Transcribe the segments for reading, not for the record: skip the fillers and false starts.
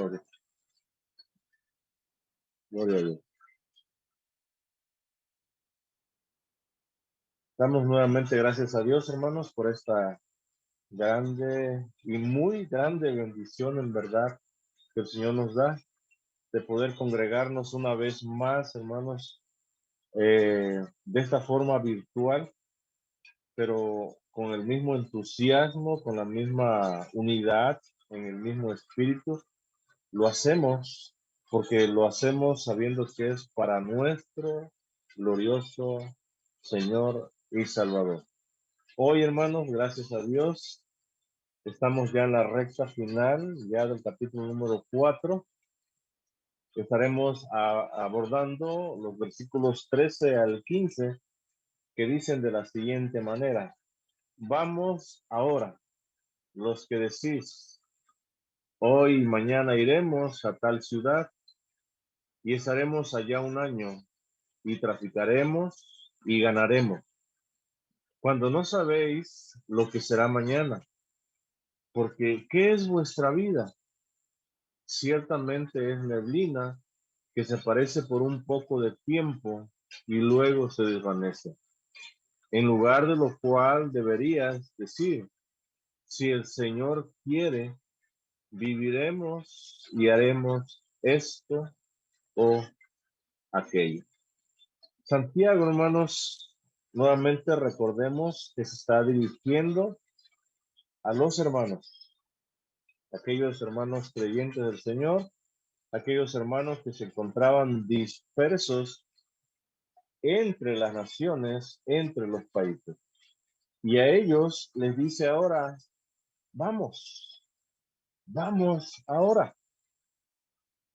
Gloria, gloria a Dios. Damos nuevamente gracias a Dios, hermanos, por esta grande y muy grande bendición, en verdad, que el Señor nos da, de poder congregarnos una vez más, hermanos, de esta forma virtual, pero con el mismo entusiasmo, con la misma unidad, en el mismo espíritu. Lo hacemos porque lo hacemos sabiendo que es para nuestro glorioso Señor y Salvador. Hoy, hermanos, gracias a Dios, estamos ya en la recta final, ya del capítulo número 4. Estaremos abordando los versículos 13 al 15, que dicen de la siguiente manera: vamos ahora, los que decís, hoy y mañana iremos a tal ciudad y estaremos allá un año y traficaremos y ganaremos, cuando no sabéis lo que será mañana, porque ¿qué es vuestra vida? Ciertamente es neblina que se aparece por un poco de tiempo y luego se desvanece. En lugar de lo cual deberías decir, si el Señor quiere, viviremos y haremos esto o aquello. Santiago, hermanos, nuevamente recordemos que se está dirigiendo a los hermanos, aquellos hermanos creyentes del Señor, aquellos hermanos que se encontraban dispersos entre las naciones, entre los países. Y a ellos les dice ahora, vamos, vamos ahora.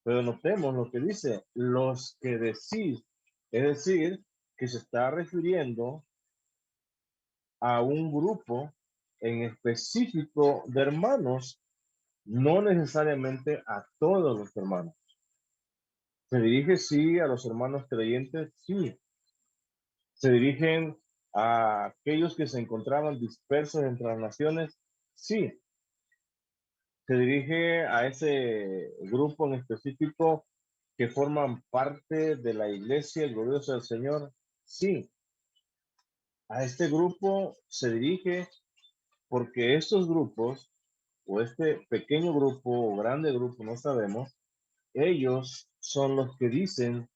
Pero notemos lo que dice, los que decís, es decir, que se está refiriendo a un grupo en específico de hermanos, no necesariamente a todos los hermanos. Se dirige, sí, a los hermanos creyentes, sí. Se dirigen a aquellos que se encontraban dispersos entre las naciones, sí. Se dirige a ese grupo en específico que forman parte de la iglesia gloriosa del Señor, sí. A este grupo se dirige porque estos grupos, o este pequeño grupo o grande grupo, no sabemos, ellos son los que dicen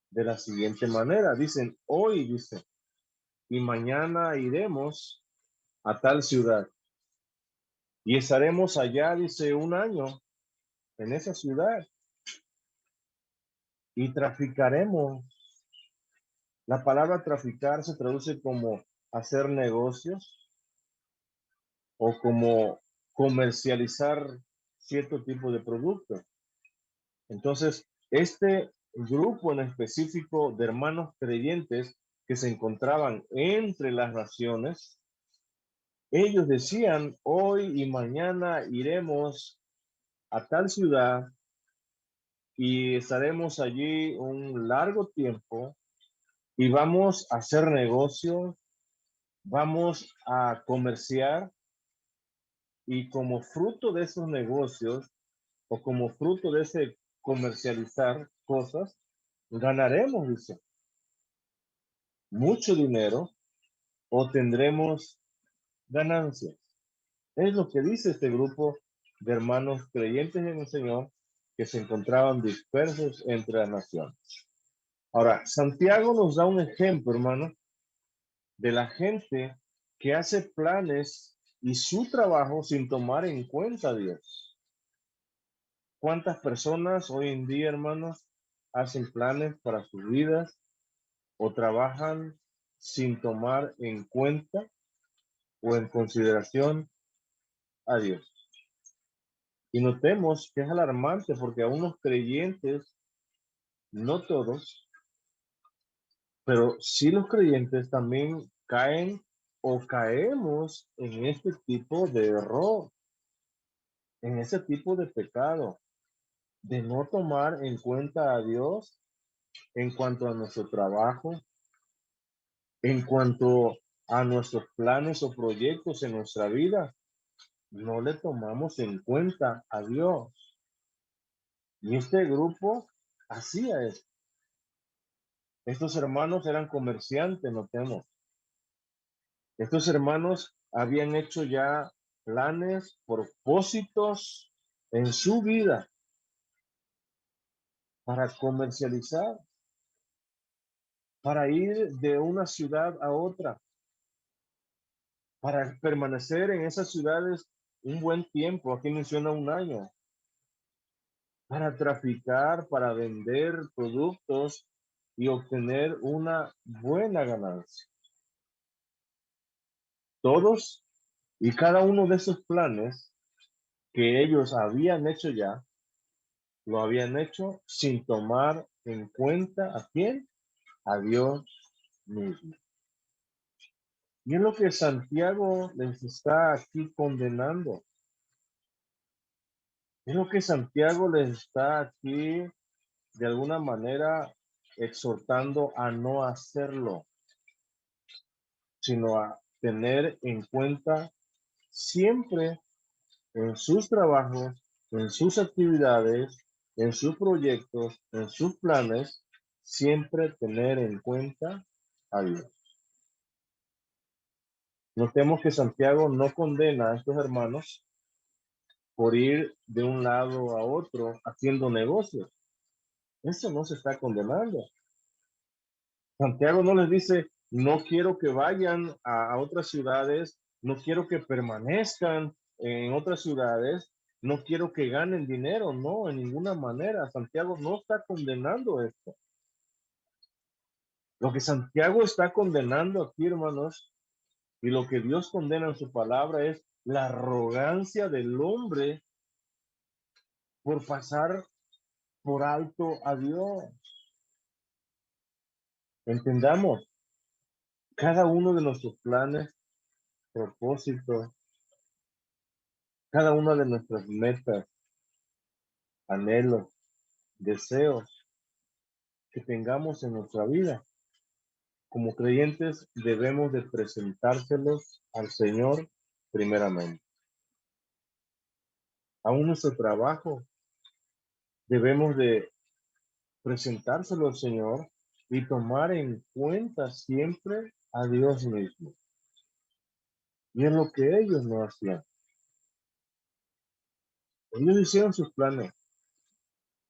de la siguiente manera, dicen, hoy, dicen, y mañana iremos a tal ciudad y estaremos allá, dice, un año en esa ciudad y traficaremos. La palabra traficar se traduce como hacer negocios o como comercializar cierto tipo de producto. Entonces, este grupo en específico de hermanos creyentes que se encontraban entre las naciones, ellos decían, hoy y mañana iremos a tal ciudad y estaremos allí un largo tiempo y vamos a hacer negocios, vamos a comerciar, y como fruto de esos negocios o como fruto de ese comercializar cosas, ganaremos, dice, mucho dinero o tendremos ganancias. Es lo que dice este grupo de hermanos creyentes en el Señor que se encontraban dispersos entre las naciones. Ahora, Santiago nos da un ejemplo, hermano, de la gente que hace planes y su trabajo sin tomar en cuenta a Dios. ¿Cuántas personas hoy en día, hermanos, hacen planes para sus vidas o trabajan sin tomar en cuenta o en consideración a Dios? Y notemos que es alarmante porque a unos creyentes, no todos, pero sí los creyentes también caen o caemos en este tipo de error, en ese tipo de pecado, de no tomar en cuenta a Dios en cuanto a nuestro trabajo, en cuanto a nuestros planes o proyectos en nuestra vida. No le tomamos en cuenta a Dios. Y este grupo hacía eso. Estos hermanos eran comerciantes, notemos. Estos hermanos habían hecho ya planes, propósitos en su vida para comercializar, para ir de una ciudad a otra, para permanecer en esas ciudades un buen tiempo. Aquí menciona un año, para traficar, para vender productos y obtener una buena ganancia. Todos y cada uno de esos planes que ellos habían hecho ya, lo habían hecho sin tomar en cuenta a quién, a Dios mismo. Y es lo que Santiago les está aquí condenando. Es lo que Santiago les está aquí de alguna manera exhortando a no hacerlo, sino a tener en cuenta siempre en sus trabajos, en sus actividades, en sus proyectos, en sus planes, siempre tener en cuenta a Dios. Notemos que Santiago no condena a estos hermanos por ir de un lado a otro haciendo negocios. Eso no se está condenando. Santiago no les dice, no quiero que vayan a otras ciudades, no quiero que permanezcan en otras ciudades, no quiero que ganen dinero, no, en ninguna manera. Santiago no está condenando esto. Lo que Santiago está condenando aquí, hermanos, y lo que Dios condena en su palabra es la arrogancia del hombre por pasar por alto a Dios. Entendamos, cada uno de nuestros planes, propósitos, cada una de nuestras metas, anhelos, deseos que tengamos en nuestra vida, como creyentes debemos de presentárselos al Señor primeramente. Aún nuestro trabajo debemos de presentárselo al Señor y tomar en cuenta siempre a Dios mismo. Y es lo que ellos no hacían. Ellos hicieron sus planes.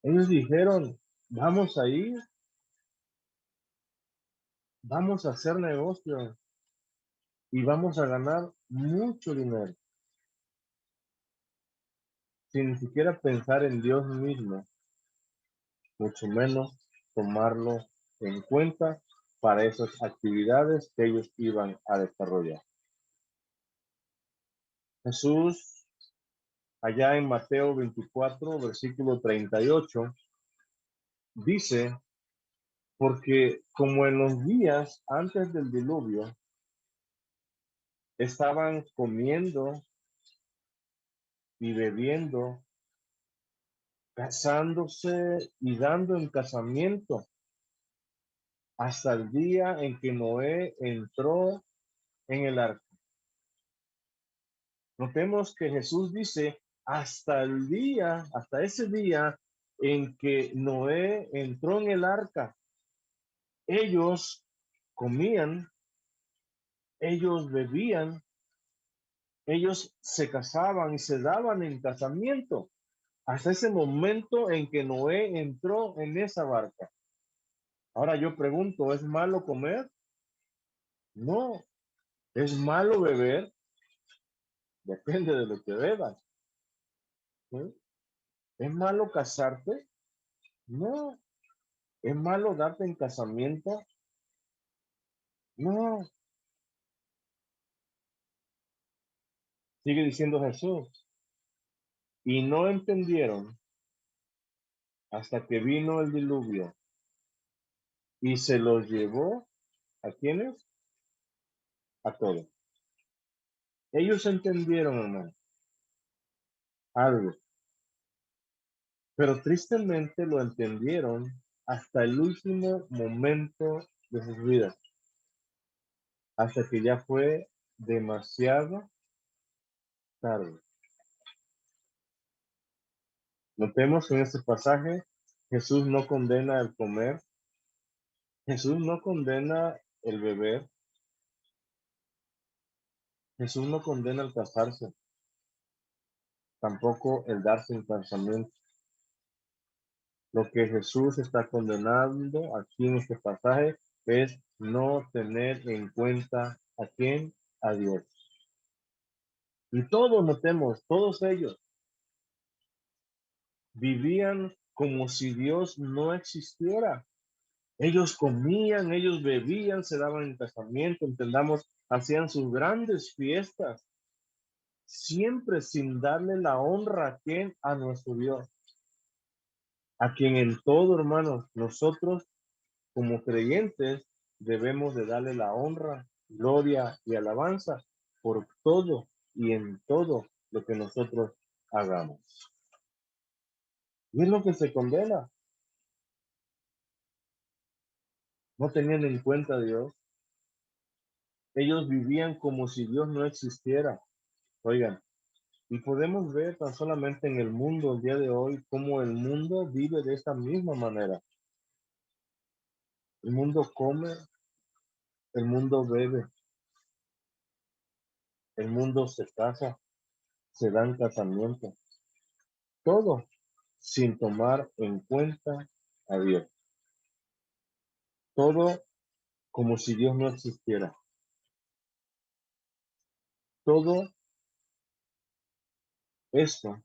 Ellos dijeron, vamos a ir, vamos a hacer negocio y vamos a ganar mucho dinero, sin ni siquiera pensar en Dios mismo, mucho menos tomarlo en cuenta para esas actividades que ellos iban a desarrollar. Jesús, allá en Mateo 24, versículo 38, dice, porque como en los días antes del diluvio, estaban comiendo y bebiendo, casándose y dando en casamiento, hasta el día en que Noé entró en el arca. Notemos que Jesús dice, hasta ese día en que Noé entró en el arca, ellos comían, ellos bebían, ellos se casaban y se daban en casamiento, hasta ese momento en que Noé entró en esa barca. Ahora yo pregunto, ¿es malo comer? No. ¿Es malo beber? Depende de lo que bebas. ¿Sí? ¿Es malo casarte? No. ¿Es malo darte en casamiento? No. Sigue diciendo Jesús. Y no entendieron hasta que vino el diluvio y se los llevó. ¿A quiénes? A todos. Ellos entendieron, hermano, algo, pero tristemente lo entendieron hasta el último momento de sus vidas, hasta que ya fue demasiado tarde. Notemos en este pasaje, Jesús no condena el comer, Jesús no condena el beber, Jesús no condena el casarse, tampoco el darse en casamiento. Lo que Jesús está condenando aquí en este pasaje es no tener en cuenta a quién, a Dios. Y todos notemos, todos ellos vivían como si Dios no existiera. Ellos comían, ellos bebían, se daban en casamiento, entendamos, hacían sus grandes fiestas, siempre sin darle la honra a quién, a nuestro Dios, a quien en todo, hermanos, nosotros como creyentes debemos de darle la honra, gloria y alabanza por todo y en todo lo que nosotros hagamos. Y es lo que se condena. No tenían en cuenta a Dios. Ellos vivían como si Dios no existiera. Oigan, y podemos ver tan solamente en el mundo el día de hoy cómo el mundo vive de esta misma manera. El mundo come, el mundo bebe, el mundo se casa, se dan casamientos, todo sin tomar en cuenta a Dios. Todo como si Dios no existiera. Todo esto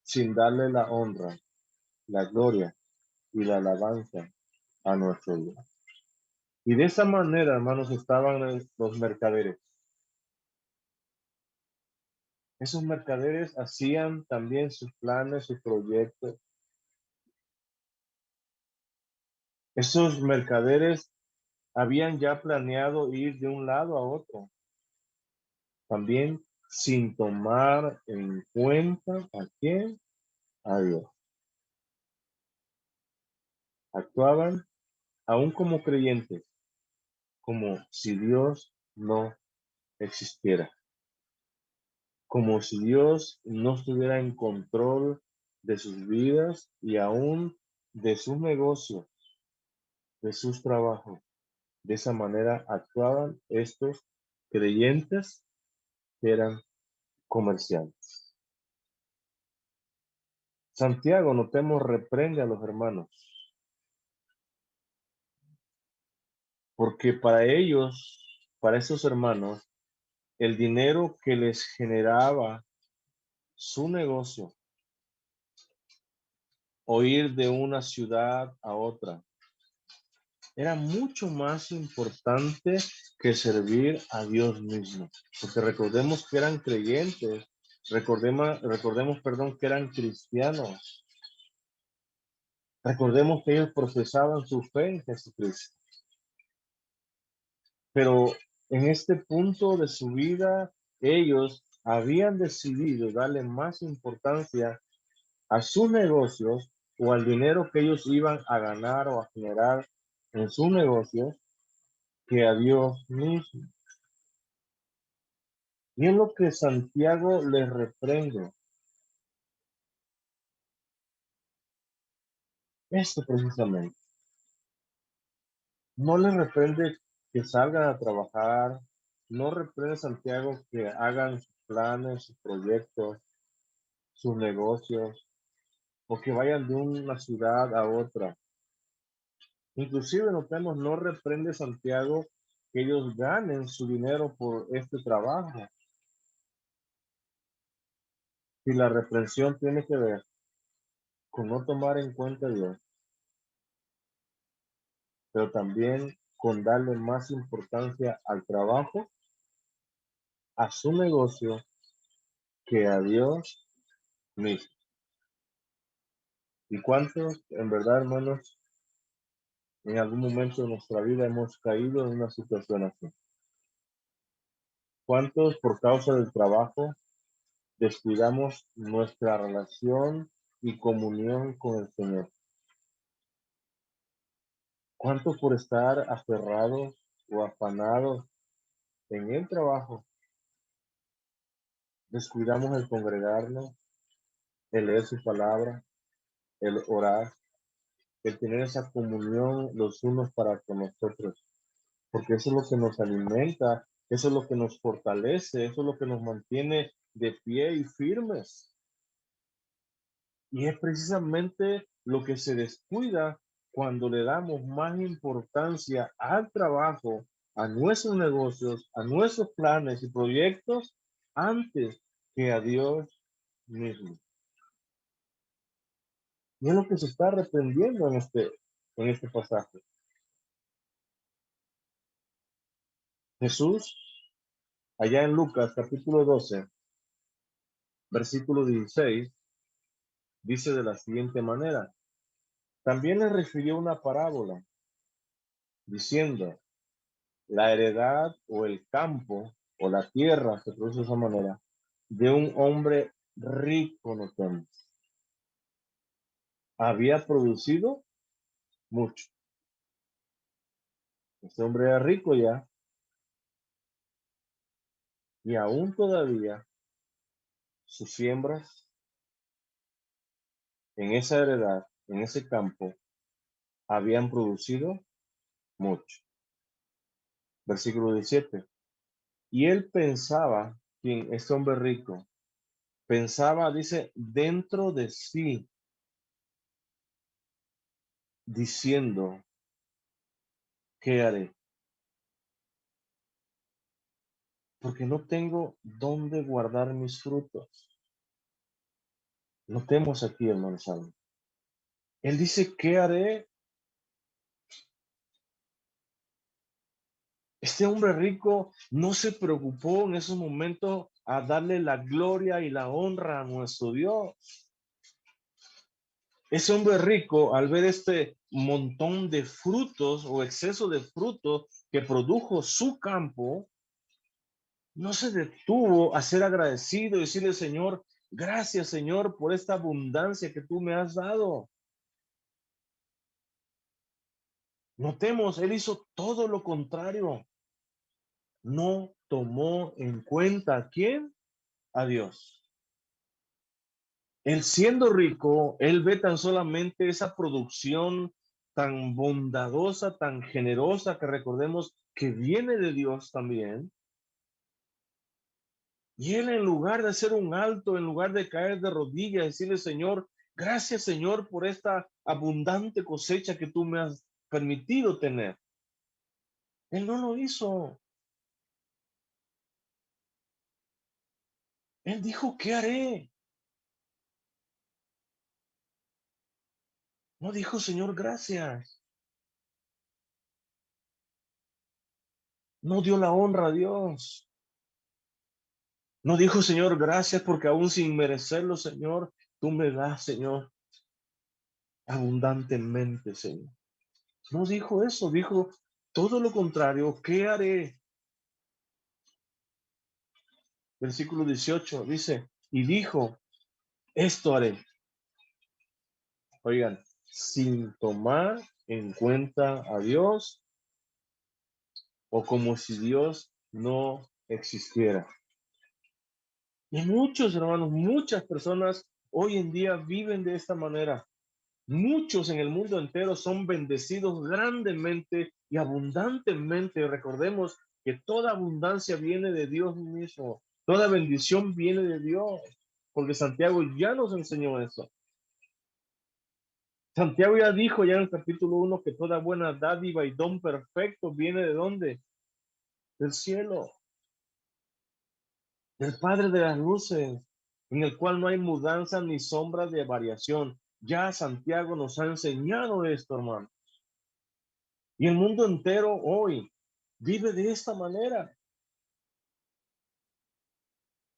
sin darle la honra, la gloria y la alabanza a nuestro Dios. Y de esa manera, hermanos, estaban los mercaderes. Esos mercaderes hacían también sus planes, sus proyectos. Esos mercaderes habían ya planeado ir de un lado a otro, también sin tomar en cuenta a quién, a Dios. Actuaban aún como creyentes, como si Dios no existiera, como si Dios no estuviera en control de sus vidas y aún de sus negocios, de sus trabajos. De esa manera actuaban estos creyentes que eran comerciantes. Santiago, notemos, reprende a los hermanos, porque para ellos, para esos hermanos, el dinero que les generaba su negocio o ir de una ciudad a otra era mucho más importante que servir a Dios mismo. Porque recordemos que eran creyentes, recordemos, que eran cristianos. Recordemos que ellos profesaban su fe en Jesucristo. Pero en este punto de su vida, ellos habían decidido darle más importancia a sus negocios o al dinero que ellos iban a ganar o a generar en sus negocios que a Dios mismo. Y es lo que Santiago les reprende. Esto precisamente. No les reprende que salgan a trabajar. No reprende Santiago que hagan sus planes, sus proyectos, sus negocios, o que vayan de una ciudad a otra. Inclusive notemos, no reprende Santiago que ellos ganen su dinero por este trabajo. Si la reprensión tiene que ver con no tomar en cuenta a Dios, pero también con darle más importancia al trabajo, a su negocio, que a Dios mismo. ¿Y cuántos, en verdad, hermanos, en algún momento de nuestra vida hemos caído en una situación así? ¿Cuántos por causa del trabajo descuidamos nuestra relación y comunión con el Señor? ¿Cuántos por estar aferrados o afanados en el trabajo descuidamos el congregarnos, el leer su palabra, el orar, el tener esa comunión los unos para con nosotros, porque eso es lo que nos alimenta, eso es lo que nos fortalece, eso es lo que nos mantiene de pie y firmes. Y es precisamente lo que se descuida cuando le damos más importancia al trabajo, a nuestros negocios, a nuestros planes y proyectos antes que a Dios mismo. Y es lo que se está reprendiendo en este pasaje. Jesús, allá en Lucas capítulo 12, versículo 16, dice de la siguiente manera: también le refirió una parábola, diciendo, la heredad o el campo o la tierra, se produce de esa manera, de un hombre rico, notemos. Había producido mucho. Este hombre era rico ya, y aún todavía sus siembras en esa heredad, en ese campo, habían producido mucho. Versículo 17. Y él pensaba, quien este hombre rico, pensaba, dice, dentro de sí, diciendo, ¿qué haré? Porque no tengo dónde guardar mis frutos. Notemos aquí, hermano Salmo. Él dice, ¿qué haré? Este hombre rico no se preocupó en esos momentos a darle la gloria y la honra a nuestro Dios. Ese hombre rico, al ver este montón de frutos o exceso de frutos que produjo su campo, no se detuvo a ser agradecido y decirle, Señor, gracias, Señor, por esta abundancia que tú me has dado. Notemos, él hizo todo lo contrario. No tomó en cuenta a quién, a Dios. Él siendo rico, él ve tan solamente esa producción tan bondadosa, tan generosa, que recordemos que viene de Dios también. Y él, en lugar de hacer un alto, en lugar de caer de rodillas, decirle, Señor, gracias, Señor, por esta abundante cosecha que tú me has permitido tener. Él no lo hizo. Él dijo, ¿qué haré? No dijo, Señor, gracias. No dio la honra a Dios. No dijo, Señor, gracias porque aún sin merecerlo, Señor, tú me das, Señor, abundantemente, Señor. No dijo eso, dijo todo lo contrario. ¿Qué haré? Versículo 18 dice, y dijo, esto haré. Oigan, sin tomar en cuenta a Dios o como si Dios no existiera. Y muchos hermanos, muchas personas hoy en día viven de esta manera. Muchos en el mundo entero son bendecidos grandemente y abundantemente. Recordemos que toda abundancia viene de Dios mismo. Toda bendición viene de Dios. Porque Santiago ya nos enseñó eso. Santiago ya dijo ya en el capítulo 1 que toda buena dádiva y don perfecto viene de ¿dónde? Del cielo, del Padre de las luces, en el cual no hay mudanza ni sombra de variación. Ya Santiago nos ha enseñado esto, hermano. Y el mundo entero hoy vive de esta manera.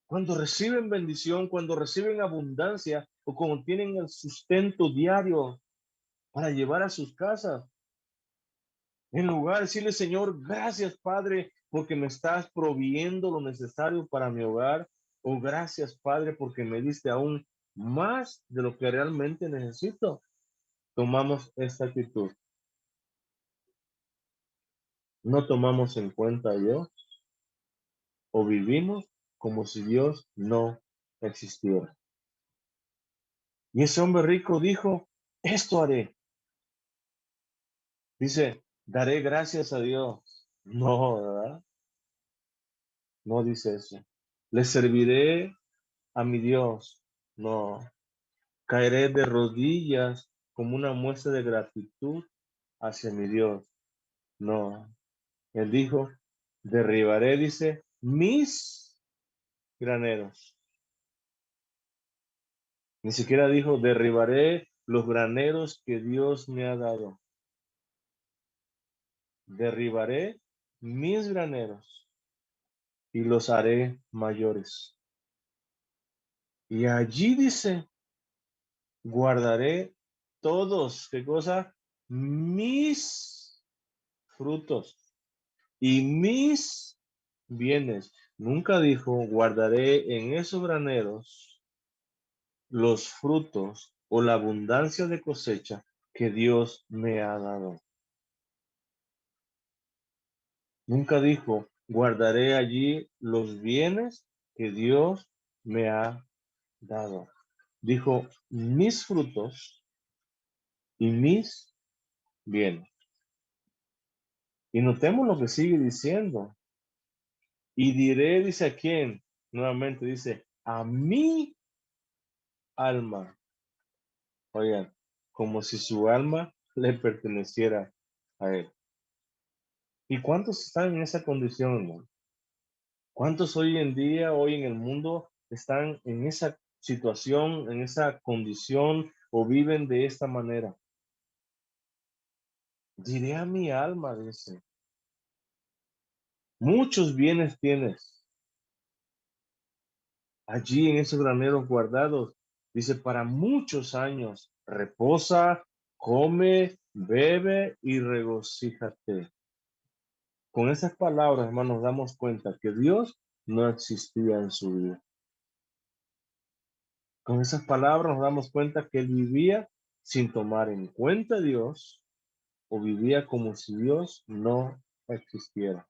Cuando reciben bendición, cuando reciben abundancia o cuando tienen el sustento diario para llevar a sus casas, en lugar de decirle, Señor, gracias, Padre, porque me estás proveyendo lo necesario para mi hogar, o gracias, Padre, porque me diste aún más de lo que realmente necesito. Tomamos esta actitud. No tomamos en cuenta a Dios o vivimos como si Dios no existiera. Y ese hombre rico dijo, Esto haré. Dice, daré gracias a Dios. No, ¿verdad? No dice eso. Le serviré a mi Dios. No. Caeré de rodillas como una muestra de gratitud hacia mi Dios. No. Él dijo, derribaré, dice, mis graneros. Ni siquiera dijo, derribaré los graneros que Dios me ha dado. Derribaré mis graneros y los haré mayores. Y allí dice, guardaré todos, ¿qué cosa? Mis frutos y mis bienes. Nunca dijo, guardaré en esos graneros los frutos o la abundancia de cosecha que Dios me ha dado. Nunca dijo, guardaré allí los bienes que Dios me ha dado. Dijo, mis frutos y mis bienes. Y notemos lo que sigue diciendo. Y diré, dice a quién, nuevamente dice, a mi alma. Oigan, como si su alma le perteneciera a él. ¿Y cuántos están en esa condición, hermano? ¿Cuántos hoy en día, hoy en el mundo, están en esa situación, en esa condición o viven de esta manera? Diré a mi alma, dice, muchos bienes tienes allí en esos graneros guardados. Dice, para muchos años, reposa, come, bebe y regocíjate. Con esas palabras, hermanos, nos damos cuenta que Dios no existía en su vida. Con esas palabras nos damos cuenta que él vivía sin tomar en cuenta a Dios o vivía como si Dios no existiera.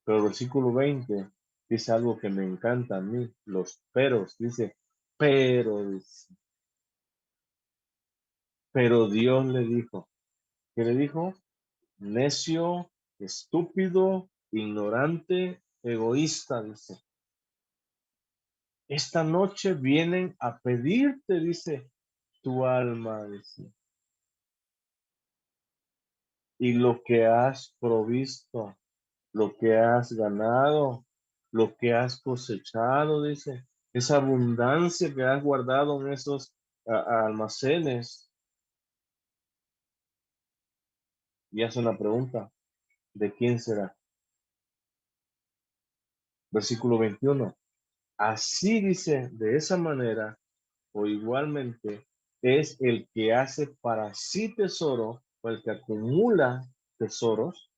Pero el versículo 20 dice algo que me encanta a mí, los peros, dice, dice, pero Dios le dijo, ¿qué le dijo? Necio, estúpido, ignorante, egoísta, dice. Esta noche vienen a pedirte, dice, tu alma, dice, y lo que has provisto, lo que has ganado, lo que has cosechado, dice, esa abundancia que has guardado en esos almacenes. Y hace una pregunta, ¿de quién será? Versículo 21. Así dice, de esa manera, o igualmente, es el que hace para sí tesoro, o el que acumula tesoros,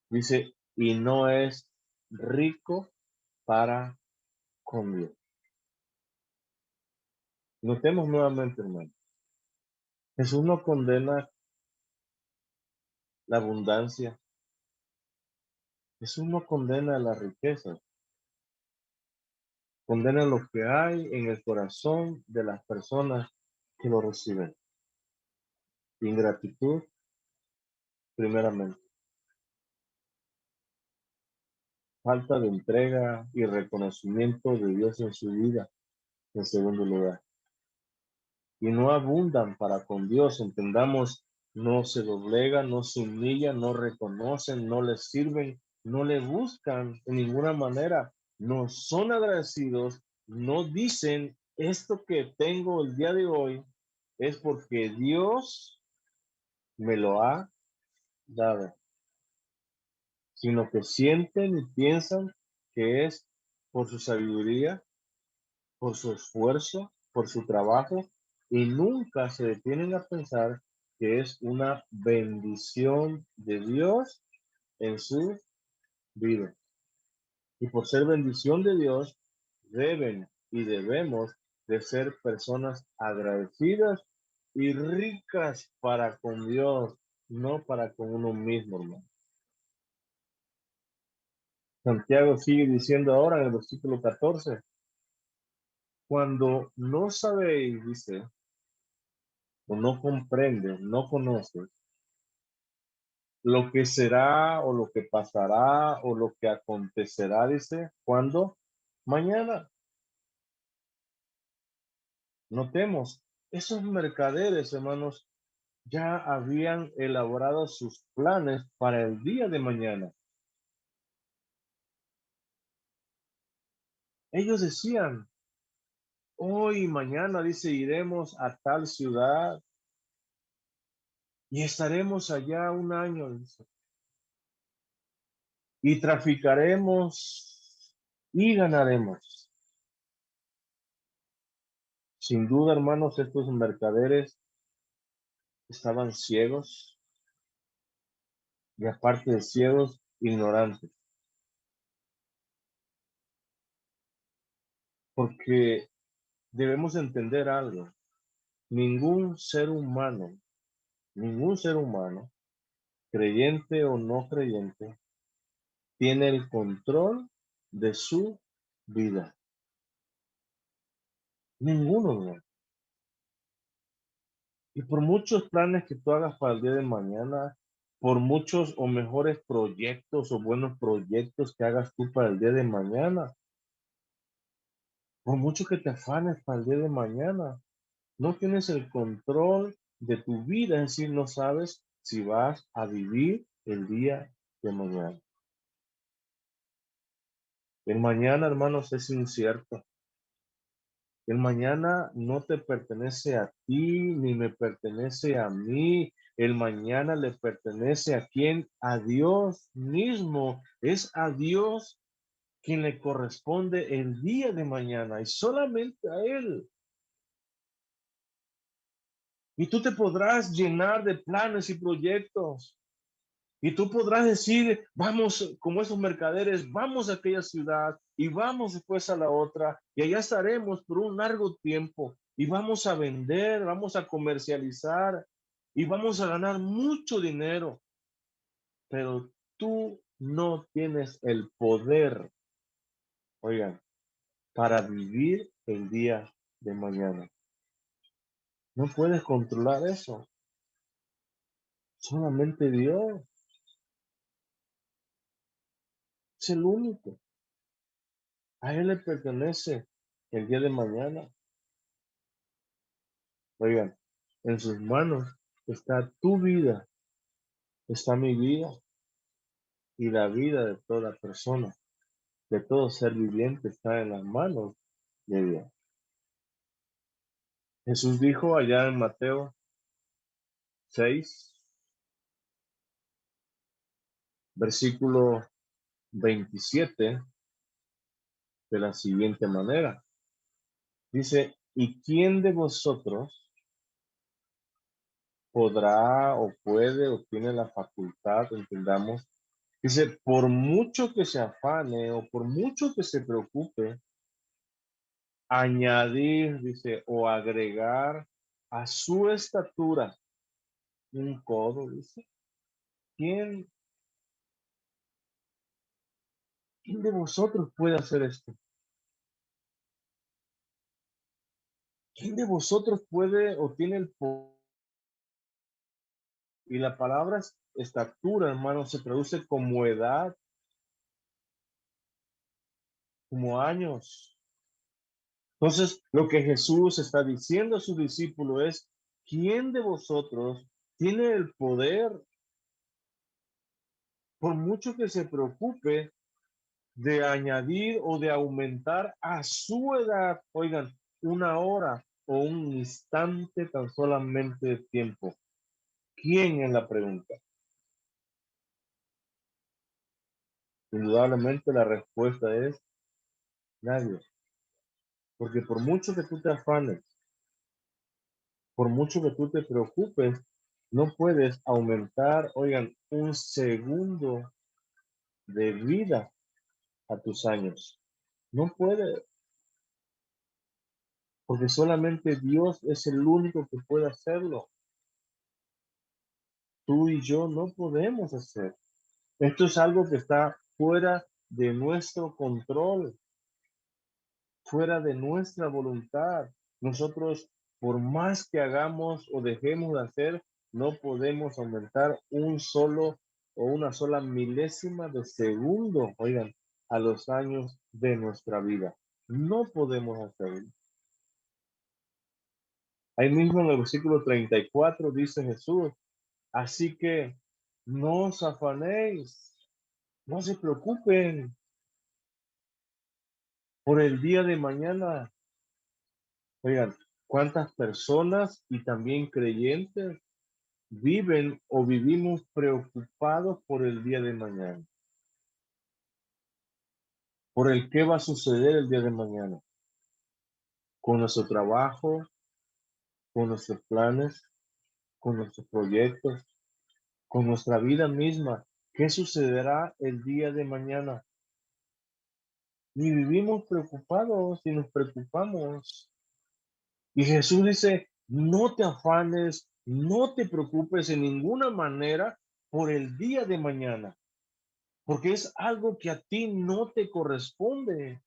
dice, y no es rico para con Dios. Notemos nuevamente, hermano. Jesús no condena la abundancia. Jesús no condena la riqueza. Condena lo que hay en el corazón de las personas que lo reciben. Ingratitud, primeramente. Falta de entrega y reconocimiento de Dios en su vida, en segundo lugar. Y no abundan para con Dios, entendamos, no se doblegan, no se humillan, no reconocen, no les sirven, no le buscan de ninguna manera, no son agradecidos, no dicen, esto que tengo el día de hoy es porque Dios me lo ha dado, sino que sienten y piensan que es por su sabiduría, por su esfuerzo, por su trabajo, y nunca se detienen a pensar que es una bendición de Dios en su vida. Y por ser bendición de Dios, deben y debemos de ser personas agradecidas y ricas para con Dios, no para con uno mismo, hermano. Santiago sigue diciendo ahora en el versículo 14, cuando no sabéis, dice, o no comprendes, no conoces lo que será o lo que pasará o lo que acontecerá, dice, ¿cuándo? Mañana. Notemos, esos mercaderes, hermanos, ya habían elaborado sus planes para el día de mañana. Ellos decían, hoy y mañana, dice, iremos a tal ciudad y estaremos allá un año, dice, y traficaremos y ganaremos. Sin duda, hermanos, estos mercaderes estaban ciegos y aparte de ciegos, ignorantes, porque debemos entender algo. Ningún ser humano, creyente o no creyente, tiene el control de su vida. Ninguno, ¿no? Y por muchos planes que tú hagas para el día de mañana, por muchos o mejores proyectos o buenos proyectos que hagas tú para el día de mañana, por mucho que te afanes para el día de mañana, no tienes el control de tu vida, es decir, no sabes si vas a vivir el día de mañana. El mañana, hermanos, es incierto. El mañana no te pertenece a ti, ni me pertenece a mí. El mañana le pertenece a quién? A Dios mismo. Es a Dios quien le corresponde el día de mañana y solamente a Él. Y tú te podrás llenar de planes y proyectos. Y tú podrás decir, vamos, como esos mercaderes, vamos a aquella ciudad y vamos después a la otra y allá estaremos por un largo tiempo y vamos a vender, vamos a comercializar y vamos a ganar mucho dinero. Pero tú no tienes el poder, oigan, para vivir el día de mañana. No puedes controlar eso. Solamente Dios es el único. A Él le pertenece el día de mañana. Oigan, en sus manos está tu vida, está mi vida y la vida de toda persona, de todo ser viviente está en las manos de Dios. Jesús dijo allá en Mateo 6, versículo 27, de la siguiente manera. Dice, ¿y quién de vosotros podrá o puede o tiene la facultad, entendamos? Dice, por mucho que se afane o por mucho que se preocupe, añadir, dice, o agregar a su estatura un codo, dice. ¿Quién, quién de vosotros puede hacer esto? ¿Quién de vosotros puede o tiene el poder? Y la palabra estatura, hermano, se traduce como edad, como años. Entonces, lo que Jesús está diciendo a su discípulo es, ¿quién de vosotros tiene el poder, por mucho que se preocupe, de añadir o de aumentar a su edad, oigan, una hora o un instante tan solamente de tiempo? ¿Quién es la pregunta? Indudablemente la respuesta es nadie, porque por mucho que tú te afanes, por mucho que tú te preocupes, no puedes aumentar, oigan, un segundo de vida a tus años. No puede, porque solamente Dios es el único que puede hacerlo. Tú y yo no podemos hacer. Esto es algo que está fuera de nuestro control, fuera de nuestra voluntad. Nosotros por más que hagamos o dejemos de hacer, no podemos aumentar un solo o una sola milésima de segundo, oigan, a los años de nuestra vida. No podemos hacerlo. Ahí mismo en el versículo 34 dice Jesús, así que no os afanéis, no se preocupen por el día de mañana. Oigan, ¿cuántas personas y también creyentes viven o vivimos preocupados por el día de mañana? Por el qué va a suceder el día de mañana. Con nuestro trabajo, con nuestros planes, con nuestros proyectos, con nuestra vida misma. ¿Qué sucederá el día de mañana? Ni vivimos preocupados y nos preocupamos. Y Jesús dice, no te afanes, no te preocupes en ninguna manera por el día de mañana, porque es algo que a ti no te corresponde.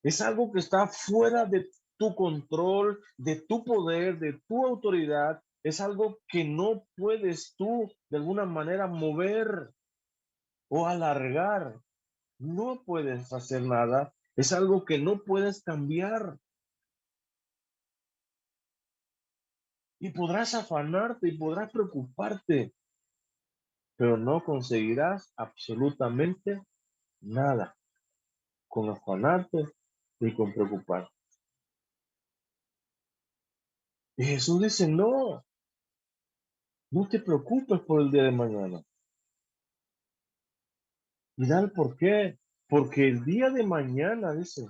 Es algo que está fuera de tu control, de tu poder, de tu autoridad. Es algo que no puedes tú de alguna manera mover o alargar. No puedes hacer nada. Es algo que no puedes cambiar. Y podrás afanarte y podrás preocuparte, pero no conseguirás absolutamente nada con afanarte y con preocuparte. Y Jesús dice, no, no te preocupes por el día de mañana. Mira el por qué. Porque el día de mañana, dice,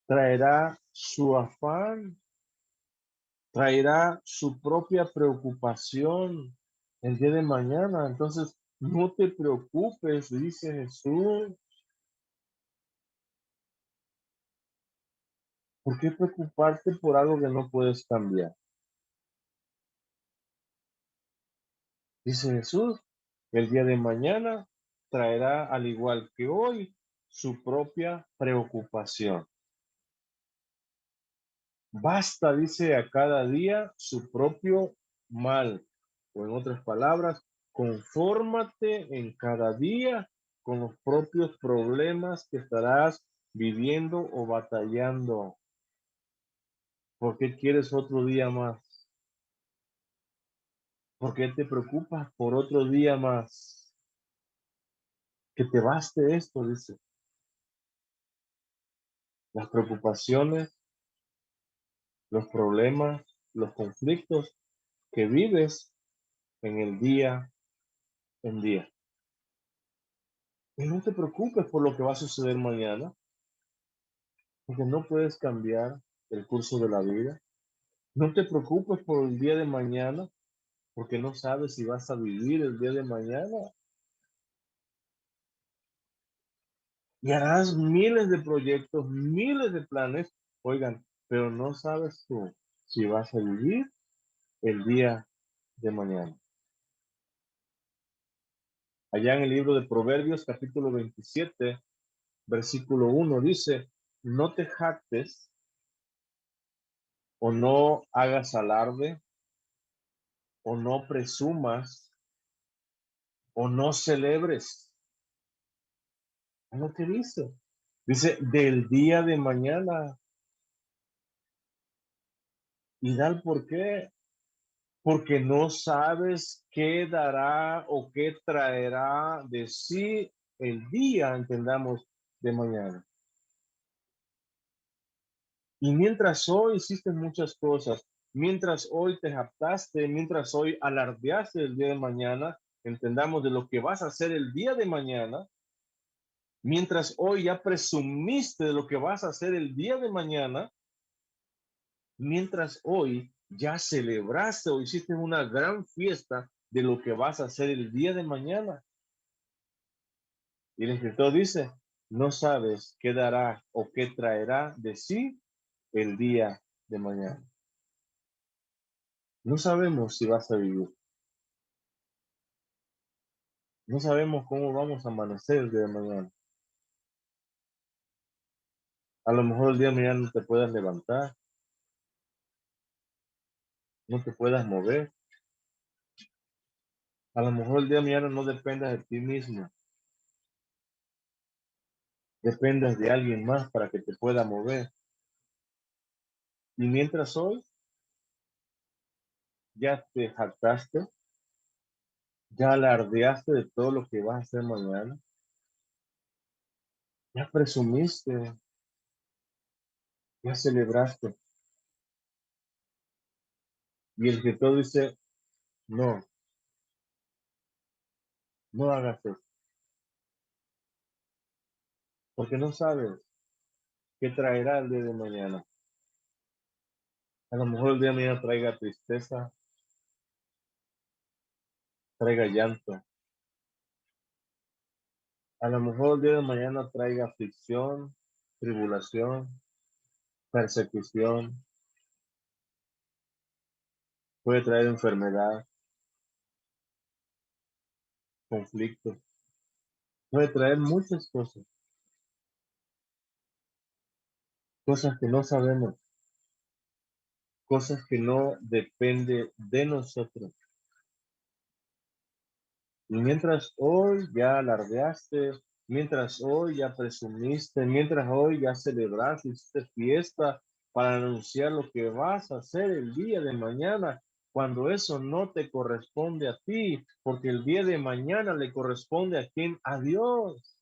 traerá su afán, traerá su propia preocupación el día de mañana. Entonces, no te preocupes, dice Jesús. ¿Por qué preocuparte por algo que no puedes cambiar? Dice Jesús, el día de mañana traerá, al igual que hoy, su propia preocupación. Basta, dice, a cada día su propio mal. O en otras palabras, confórmate en cada día con los propios problemas que estarás viviendo o batallando. ¿Por qué quieres otro día más? ¿Por qué te preocupas por otro día más? Que te baste esto, dice. Las preocupaciones, los problemas, los conflictos que vives en el día en día. Y no te preocupes por lo que va a suceder mañana, porque no puedes cambiar el curso de la vida. No te preocupes por el día de mañana, porque no sabes si vas a vivir el día de mañana. Y harás miles de proyectos, miles de planes, oigan, pero no sabes tú si vas a vivir el día de mañana. Allá en el libro de Proverbios, capítulo 27, versículo 1, dice, no te jactes o no hagas alarde o no presumas o no celebres. Es lo que dice. Dice, del día de mañana. ¿Y da el por qué? Porque no sabes qué dará o qué traerá de sí el día, entendamos, de mañana. Y mientras hoy hiciste muchas cosas, mientras hoy te jactaste, mientras hoy alardeaste el día de mañana, entendamos de lo que vas a hacer el día de mañana, mientras hoy ya presumiste de lo que vas a hacer el día de mañana, mientras hoy ya celebraste o hiciste una gran fiesta de lo que vas a hacer el día de mañana. Y el escritor dice, no sabes qué dará o qué traerá de sí el día de mañana. No sabemos si vas a vivir. No sabemos cómo vamos a amanecer el día de mañana. A lo mejor el día de mañana no te puedas levantar. no te puedas mover. A lo mejor el día de mañana no dependas de ti mismo, dependas de alguien más para que te pueda mover. Y mientras hoy ya te jactaste, ya alardeaste de todo lo que vas a hacer mañana, ya presumiste, ya celebraste. Y el que todo dice, no, no hagas eso, porque no sabes qué traerá el día de mañana. A lo mejor el día de mañana traiga tristeza, traiga llanto. A lo mejor el día de mañana traiga aflicción, tribulación, persecución, puede traer enfermedad, conflicto, puede traer muchas cosas, cosas que no sabemos, cosas que no depende de nosotros. Y mientras hoy ya alardeaste, mientras hoy ya presumiste, mientras hoy ya celebraste, hiciste fiesta para anunciar lo que vas a hacer el día de mañana, cuando eso no te corresponde a ti, porque el día de mañana le corresponde a quién, a Dios.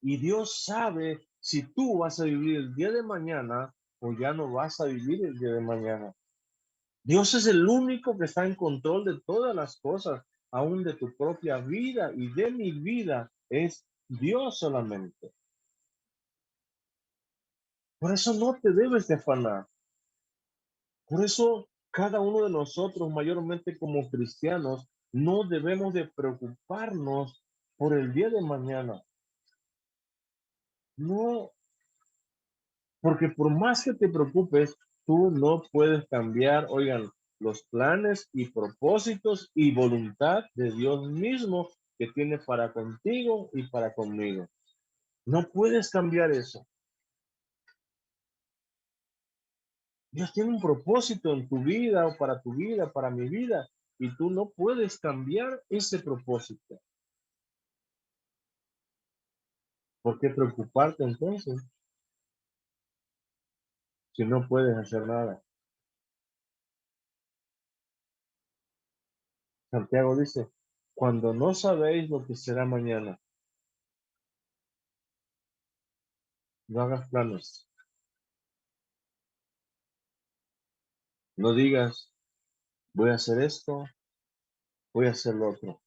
Y Dios sabe si tú vas a vivir el día de mañana o ya no vas a vivir el día de mañana. Dios es el único que está en control de todas las cosas, aún de tu propia vida y de mi vida. Es Dios solamente. Por eso no te debes de afanar. Por eso cada uno de nosotros, mayormente como cristianos, no debemos de preocuparnos por el día de mañana. No, porque por más que te preocupes, tú no puedes cambiar, oigan, los planes y propósitos y voluntad de Dios mismo que tiene para contigo y para conmigo. No puedes cambiar eso. Dios tiene un propósito en tu vida o para tu vida, para mi vida, y tú no puedes cambiar ese propósito. ¿Por qué preocuparte entonces si no puedes hacer nada? Santiago dice, cuando no sabéis lo que será mañana, no hagas planes. No digas, voy a hacer esto, voy a hacer lo otro,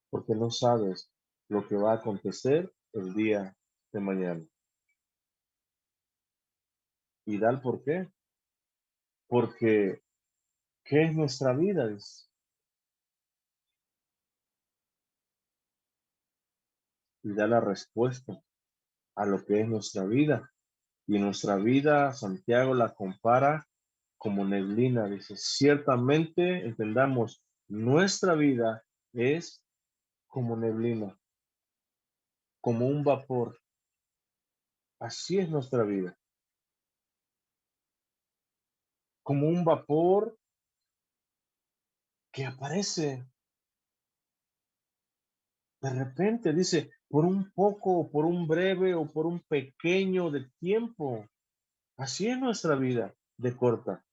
porque no sabes lo que va a acontecer el día de mañana. ¿Y da el por qué? Porque, ¿qué es nuestra vida? Y da la respuesta a lo que es nuestra vida. Y nuestra vida, Santiago la compara como neblina. Dice, ciertamente, entendamos, nuestra vida es como neblina, como un vapor. Así es nuestra vida. Como un vapor que aparece de repente, dice, por un poco, o por un breve, o por un pequeño de tiempo. Así es nuestra vida de corta.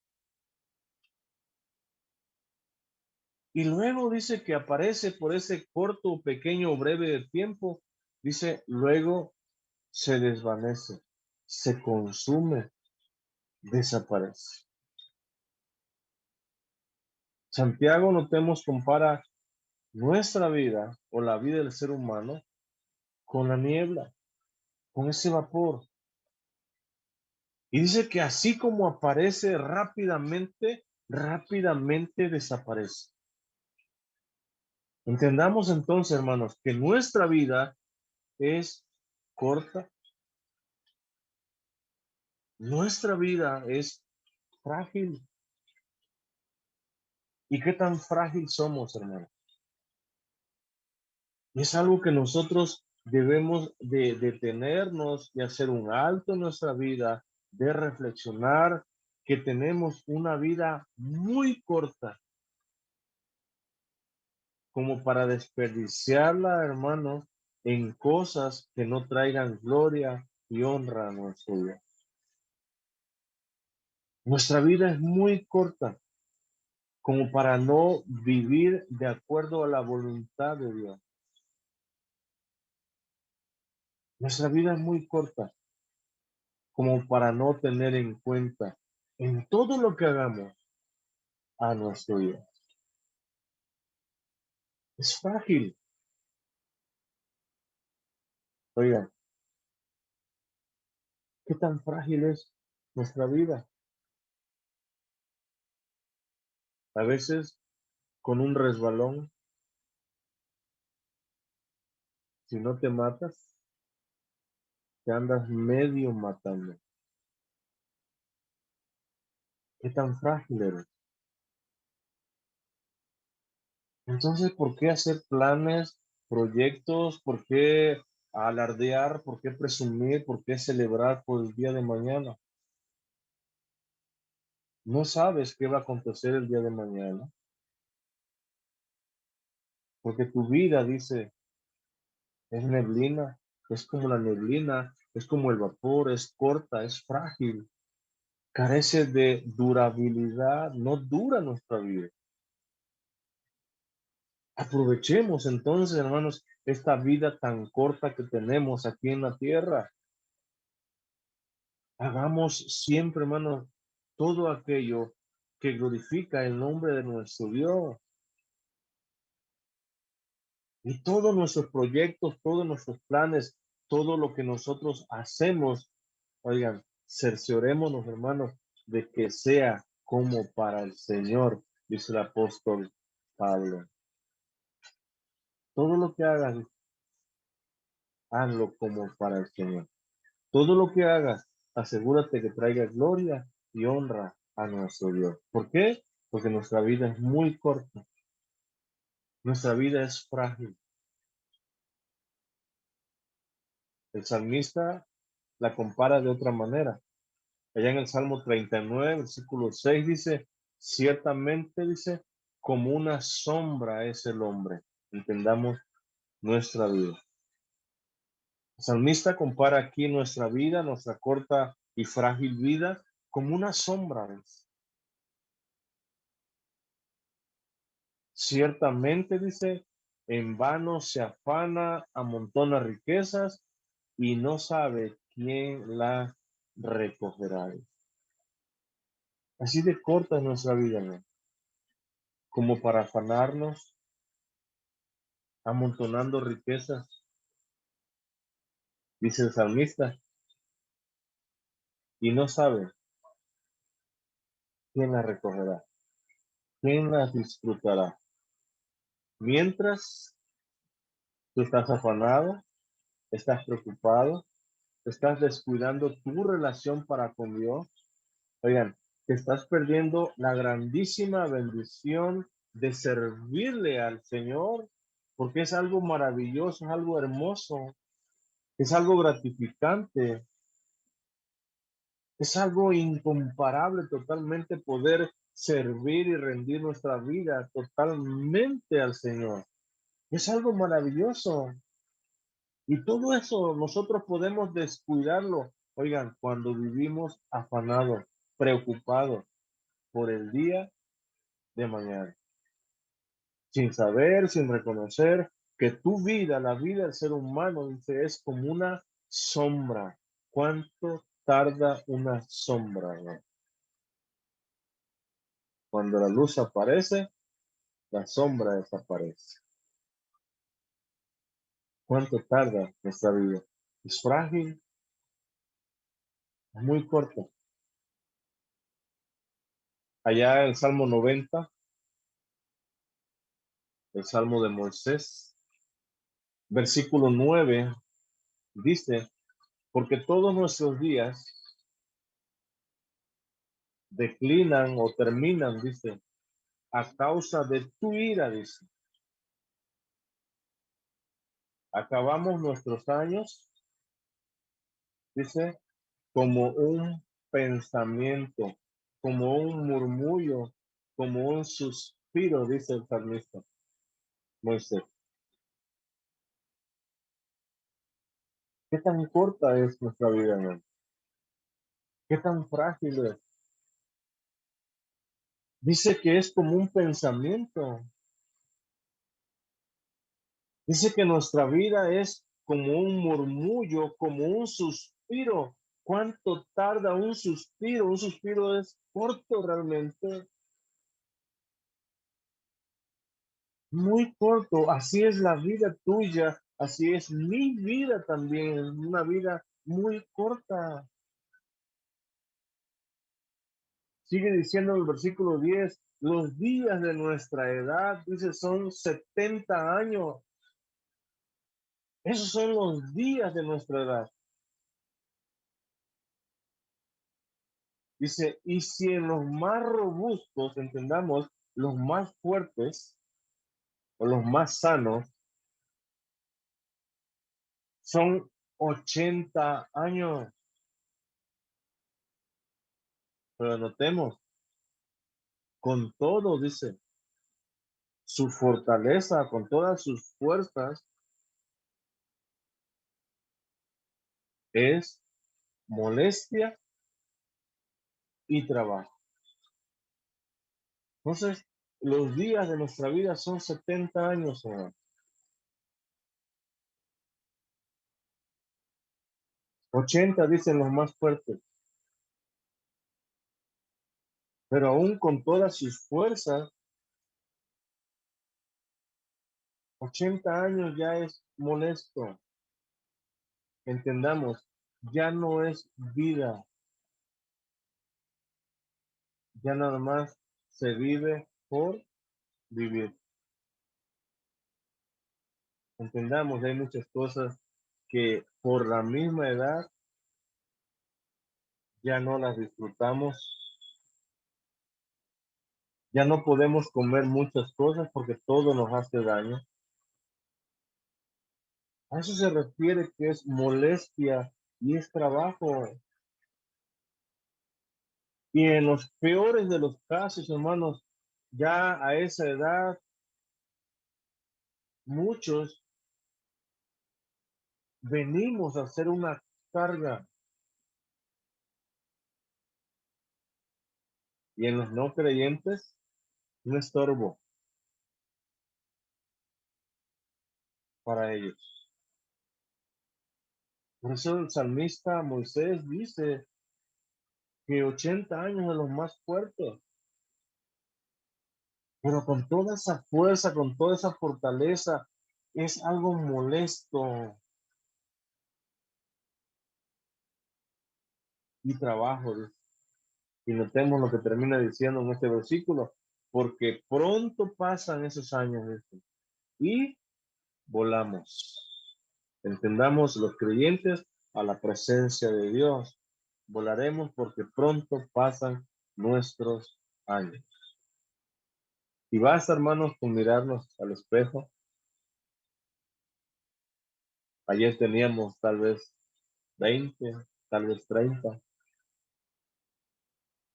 Y luego dice que aparece por ese corto, pequeño o breve de tiempo. Dice, luego se desvanece, se consume, desaparece. Santiago, notemos, compara nuestra vida o la vida del ser humano con la niebla, con ese vapor. Y dice que así como aparece rápidamente, rápidamente desaparece. Entendamos entonces, hermanos, que nuestra vida es corta, nuestra vida es frágil. ¿Y qué tan frágil somos, hermanos? Es algo que nosotros debemos de detenernos y hacer un alto en nuestra vida, de reflexionar que tenemos una vida muy corta como para desperdiciarla, hermanos, en cosas que no traigan gloria y honra a nuestro Dios. Nuestra vida es muy corta como para no vivir de acuerdo a la voluntad de Dios. Nuestra vida es muy corta como para no tener en cuenta en todo lo que hagamos a nuestro Dios. Es frágil. Oigan, ¿qué tan frágil es nuestra vida? A veces con un resbalón, si no te matas, te andas medio matando. ¿Qué tan frágil eres? Entonces, ¿por qué hacer planes, proyectos? ¿Por qué alardear? ¿Por qué presumir? ¿Por qué celebrar por el día de mañana? No sabes qué va a acontecer el día de mañana, porque tu vida, dice, es neblina, es como la neblina, es como el vapor, es corta, es frágil, carece de durabilidad, no dura nuestra vida. Aprovechemos entonces, hermanos, esta vida tan corta que tenemos aquí en la tierra. Hagamos siempre, hermanos, todo aquello que glorifica el nombre de nuestro Dios. Y todos nuestros proyectos, todos nuestros planes, todo lo que nosotros hacemos, oigan, cerciorémonos, hermanos, de que sea como para el Señor, dice el apóstol Pablo. Todo lo que hagas, hazlo como para el Señor. Todo lo que hagas, asegúrate que traiga gloria y honra a nuestro Dios. ¿Por qué? Porque nuestra vida es muy corta. Nuestra vida es frágil. El salmista la compara de otra manera. Allá en el Salmo 39, versículo 6 dice, ciertamente dice, como una sombra es el hombre. Entendamos nuestra vida. El salmista compara aquí nuestra vida, nuestra corta y frágil vida, como una sombra. ¿Ves? Ciertamente dice, en vano se afana, amontona riquezas y no sabe quién la recogerá. Así de corta es nuestra vida, ¿no? Como para afanarnos, amontonando riquezas, dice el salmista, y no sabe quién la recogerá, quién las disfrutará. Mientras tú estás afanado, estás preocupado, estás descuidando tu relación para con Dios, oigan, te estás perdiendo la grandísima bendición de servirle al Señor, porque es algo maravilloso, es algo hermoso, es algo gratificante, es algo incomparable totalmente poder servir y rendir nuestra vida totalmente al Señor. Es algo maravilloso. Y todo eso nosotros podemos descuidarlo. Oigan, cuando vivimos afanados, preocupados por el día de mañana, sin saber, sin reconocer que tu vida, la vida del ser humano, dice, es como una sombra. ¿Cuánto tarda una sombra, no? Cuando la luz aparece, la sombra desaparece. ¿Cuánto tarda nuestra vida? Es frágil, es muy corto. Allá en el Salmo 90, el Salmo de Moisés, versículo 9, dice, porque todos nuestros días declinan o terminan, dice, a causa de tu ira, dice. Acabamos nuestros años, dice, como un pensamiento, como un murmullo, como un suspiro, dice el salmista Moisés. ¿Qué tan corta es nuestra vida, hermano? ¿Qué tan frágil es? Dice que es como un pensamiento. Dice que nuestra vida es como un murmullo, como un suspiro. ¿Cuánto tarda un suspiro? Un suspiro es corto realmente, muy corto. Así es la vida tuya, así es mi vida también, una vida muy corta. Sigue diciendo el versículo 10, los días de nuestra edad, dice, son 70 años. Esos son los días de nuestra edad. Dice, y si en los más robustos, entendamos, los más fuertes o los más sanos, son 80 años. Pero notemos, con todo, dice, su fortaleza, con todas sus fuerzas, es molestia y trabajo. Entonces, los días de nuestra vida son 70 años, señor. 80 dicen los más fuertes. Pero aún con todas sus fuerzas, 80 años ya es molesto. Entendamos, ya no es vida, ya nada más se vive por vivir. Entendamos, hay muchas cosas que por la misma edad ya no las disfrutamos, ya no podemos comer muchas cosas porque todo nos hace daño. A eso se refiere que es molestia y es trabajo. Y en los peores de los casos, hermanos, ya a esa edad, muchos venimos a hacer una carga. Y en los no creyentes, un estorbo para ellos. Por eso el salmista Moisés dice que 80 años de los más fuertes, pero con toda esa fuerza, con toda esa fortaleza, es algo molesto y trabajo. Y notemos lo que termina diciendo en este versículo, porque pronto pasan esos años y volamos. Entendamos los creyentes a la presencia de Dios. Volaremos porque pronto pasan nuestros años. Y basta, hermanos, con mirarnos al espejo. Ayer teníamos tal vez 20, tal vez 30.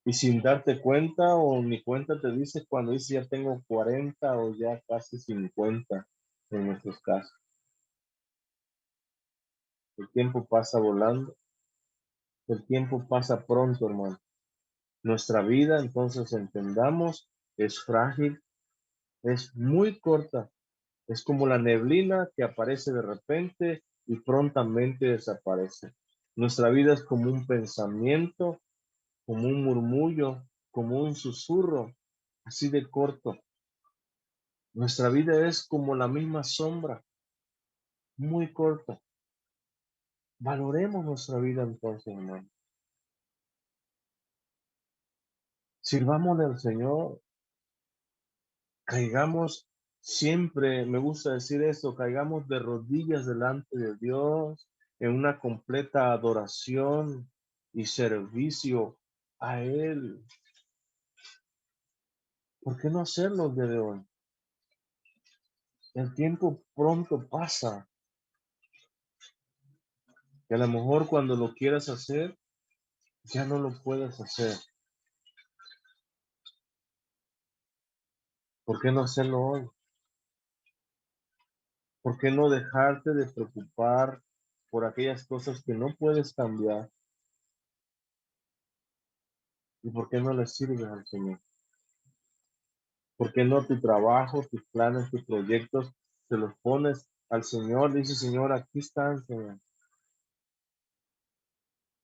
Y sin darte cuenta o ni cuenta te dices cuando dices ya tengo 40 o ya casi 50 en nuestros casos. El tiempo pasa volando. El tiempo pasa pronto, hermano. Nuestra vida, entonces entendamos, es frágil, es muy corta. Es como la neblina que aparece de repente y prontamente desaparece. Nuestra vida es como un pensamiento, como un murmullo, como un susurro, así de corto. Nuestra vida es como la misma sombra, muy corta. Valoremos nuestra vida entonces, hermano. Sirvámosle al Señor, caigamos siempre, me gusta decir esto, caigamos de rodillas delante de Dios en una completa adoración y servicio a Él. ¿Por qué no hacerlo el día de hoy? El tiempo pronto pasa, y a lo mejor cuando lo quieras hacer, ya no lo puedes hacer. ¿Por qué no hacerlo hoy? ¿Por qué no dejarte de preocupar por aquellas cosas que no puedes cambiar? ¿Y por qué no le sirves al Señor? ¿Por qué no tu trabajo, tus planes, tus proyectos, se los pones al Señor? Dice, Señor, aquí están, Señor.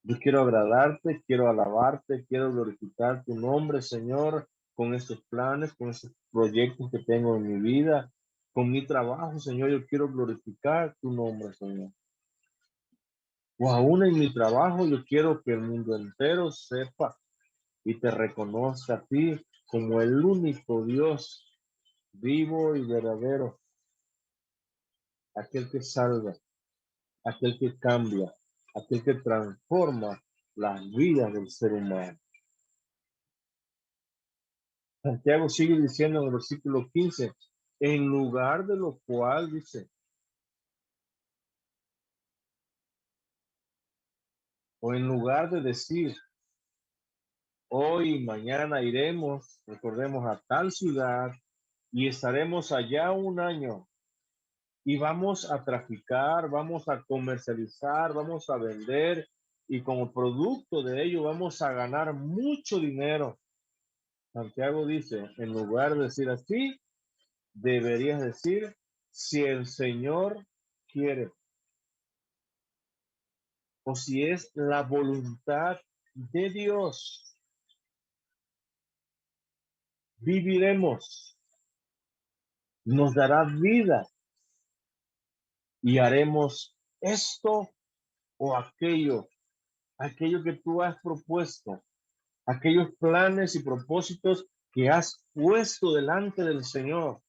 Yo quiero agradarte, quiero alabarte, quiero glorificar tu nombre, Señor, con estos planes, con estos proyectos que tengo en mi vida, con mi trabajo, Señor. Yo quiero glorificar tu nombre, Señor. O aún en mi trabajo, yo quiero que el mundo entero sepa y te reconozca a ti como el único Dios vivo y verdadero, aquel que salva, aquel que cambia, aquel que transforma las vidas del ser humano. Santiago sigue diciendo en el versículo 15, en lugar de lo cual dice, o en lugar de decir, hoy y mañana iremos, recordemos, a tal ciudad y estaremos allá un año y vamos a traficar, vamos a comercializar, vamos a vender y como producto de ello vamos a ganar mucho dinero. Santiago dice, en lugar de decir así, deberías decir, si el Señor quiere, o si es la voluntad de Dios, viviremos, nos dará vida y haremos esto o aquello que tú has propuesto, aquellos planes y propósitos que has puesto delante del Señor.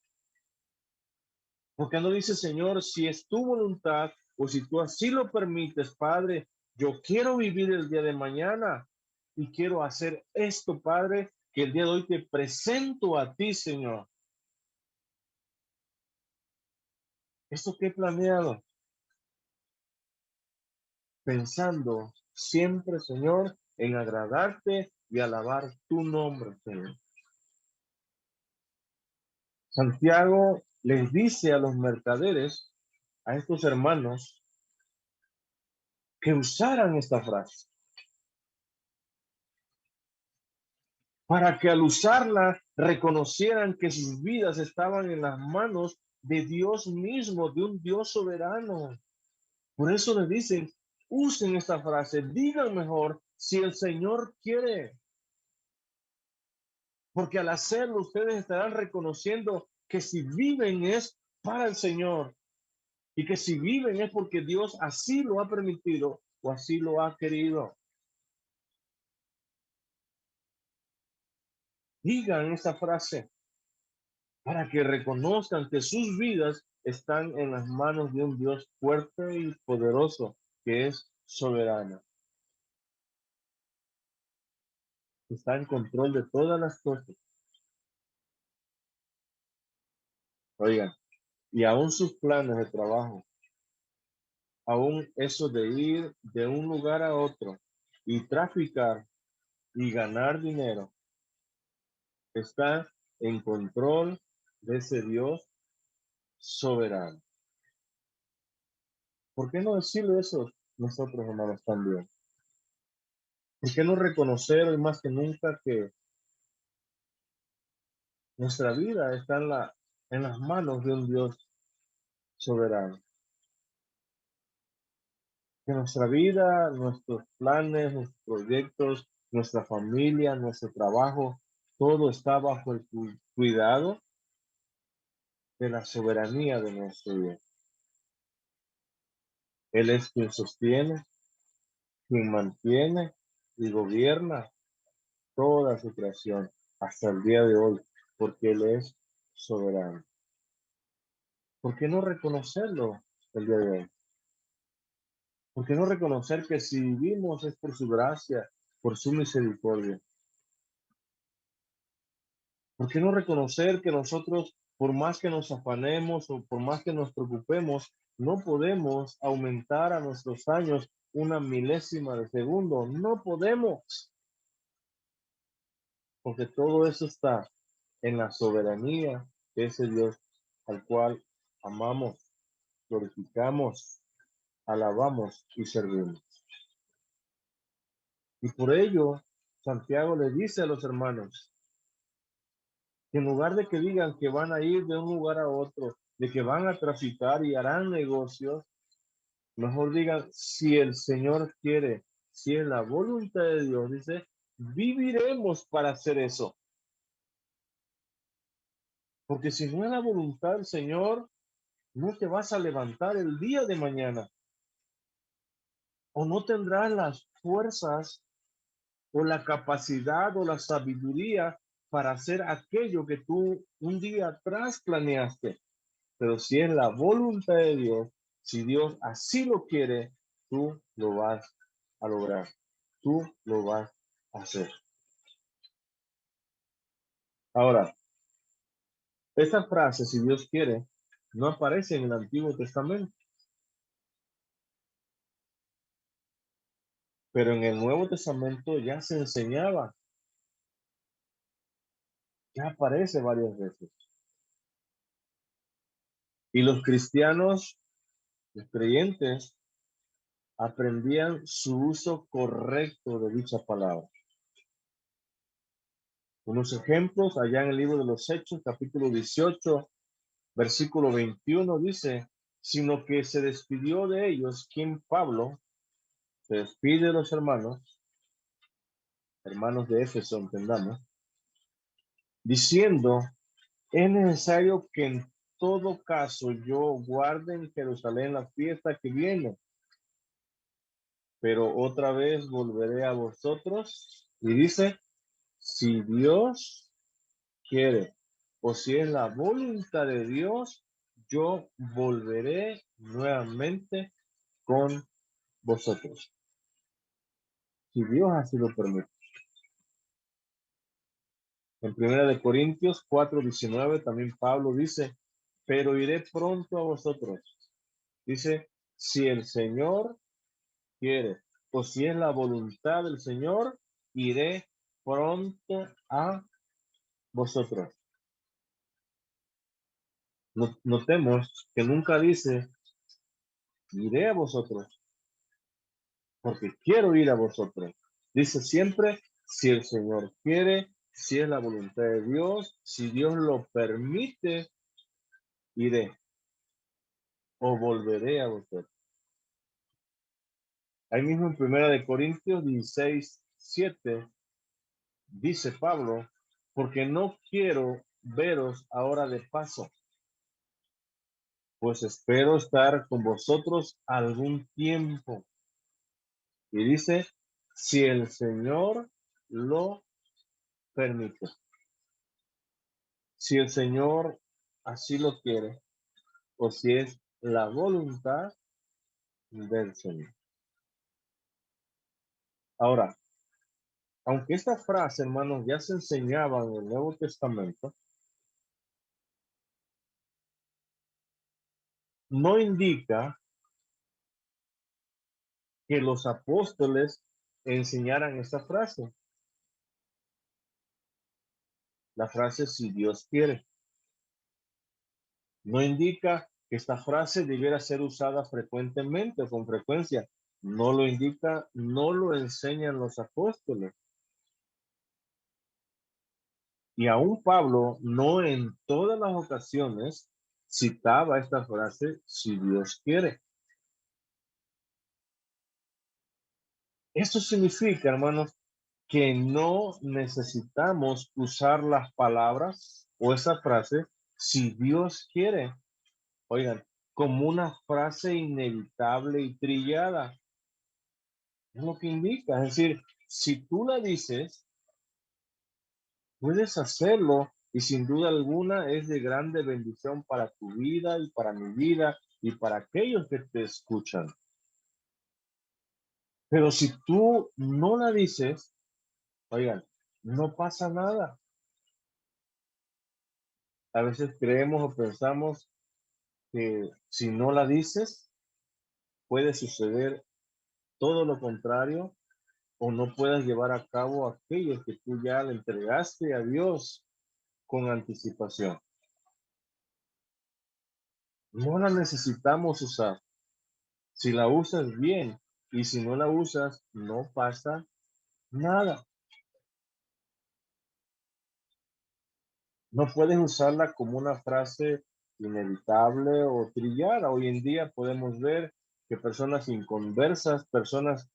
Porque no dice, Señor, si es tu voluntad o si tú así lo permites, Padre, yo quiero vivir el día de mañana y quiero hacer esto, Padre, que el día de hoy te presento a ti, Señor. Esto que he planeado, pensando siempre, Señor, en agradarte y alabar tu nombre, Señor. Santiago les dice a los mercaderes, a estos hermanos, que usaran esta frase, para que al usarla reconocieran que sus vidas estaban en las manos de Dios mismo, de un Dios soberano. Por eso les dicen, usen esta frase, digan mejor, si el Señor quiere, porque al hacerlo ustedes estarán reconociendo que si viven es para el Señor y que si viven es porque Dios así lo ha permitido o así lo ha querido. Digan esa frase para que reconozcan que sus vidas están en las manos de un Dios fuerte y poderoso que es soberano. Está en control de todas las cosas. Oigan, y aún sus planes de trabajo, aún eso de ir de un lugar a otro y traficar y ganar dinero, está en control de ese Dios soberano. ¿Por qué no decirle eso nosotros, hermanos, también? ¿Por qué no reconocer hoy más que nunca que nuestra vida está en las manos de un Dios soberano? Que nuestra vida, nuestros planes, nuestros proyectos, nuestra familia, nuestro trabajo, todo está bajo el cuidado de la soberanía de nuestro Dios. Él es quien sostiene, quien mantiene y gobierna toda su creación hasta el día de hoy, porque Él es soberano. ¿Por qué no reconocerlo el día de hoy? ¿Por qué no reconocer que si vivimos es por su gracia, por su misericordia? ¿Por qué no reconocer que nosotros, por más que nos afanemos o por más que nos preocupemos, no podemos aumentar a nuestros años una milésima de segundo. No podemos, porque todo eso está en la soberanía de ese Dios al cual amamos, glorificamos, alabamos y servimos. Y por ello, Santiago le dice a los hermanos que en lugar de que digan que van a ir de un lugar a otro, de que van a traficar y harán negocios, mejor digan, si el Señor quiere, si es la voluntad de Dios, dice, viviremos para hacer eso. Porque si no es la voluntad del Señor, no te vas a levantar el día de mañana. O no tendrás las fuerzas o la capacidad o la sabiduría para hacer aquello que tú un día atrás planeaste. Pero si es la voluntad de Dios, si Dios así lo quiere, tú lo vas a lograr. Tú lo vas a hacer. Ahora, esta frase, si Dios quiere, no aparece en el Antiguo Testamento, pero en el Nuevo Testamento ya se enseñaba, ya aparece varias veces. Y los cristianos, los creyentes, aprendían su uso correcto de dicha palabra. Unos ejemplos, allá en el libro de los Hechos, capítulo 18, versículo 21, dice, sino que se despidió de ellos, quien Pablo se despide de los hermanos de Éfeso, entendamos, diciendo, es necesario que en todo caso yo guarde en Jerusalén la fiesta que viene, pero otra vez volveré a vosotros. Y dice, si Dios quiere, o si es la voluntad de Dios, yo volveré nuevamente con vosotros. Si Dios así lo permite. En 1 Corintios 4:19 también Pablo dice, pero iré pronto a vosotros. Dice, si el Señor quiere, o si es la voluntad del Señor, iré pronto a vosotros. Notemos que nunca dice, iré a vosotros, porque quiero ir a vosotros. Dice siempre, si el Señor quiere, si es la voluntad de Dios, si Dios lo permite, iré o volveré a vosotros. Ahí mismo en 1 Corintios 16:7 dice Pablo, porque no quiero veros ahora de paso, pues espero estar con vosotros algún tiempo. Y dice, si el Señor lo permite. Si el Señor así lo quiere, o si es la voluntad del Señor. Ahora, aunque esta frase, hermanos, ya se enseñaba en el Nuevo Testamento, no indica que los apóstoles enseñaran esta frase. La frase si Dios quiere. No indica que esta frase debiera ser usada frecuentemente o con frecuencia. No lo indica, no lo enseñan los apóstoles. Y aún Pablo no en todas las ocasiones citaba esta frase si Dios quiere. Esto significa, hermanos, que no necesitamos usar las palabras o esa frase si Dios quiere. Oigan, como una frase inevitable y trillada. Es lo que indica. Es decir, si tú la dices, puedes hacerlo y sin duda alguna es de grande bendición para tu vida y para mi vida y para aquellos que te escuchan. Pero si tú no la dices, oigan, no pasa nada. A veces creemos o pensamos que si no la dices, puede suceder todo lo contrario, o no puedas llevar a cabo aquello que tú ya le entregaste a Dios con anticipación. No la necesitamos usar. Si la usas bien y si no la usas, no pasa nada. No puedes usarla como una frase inevitable o trillada. Hoy en día podemos ver que personas inconversas, personas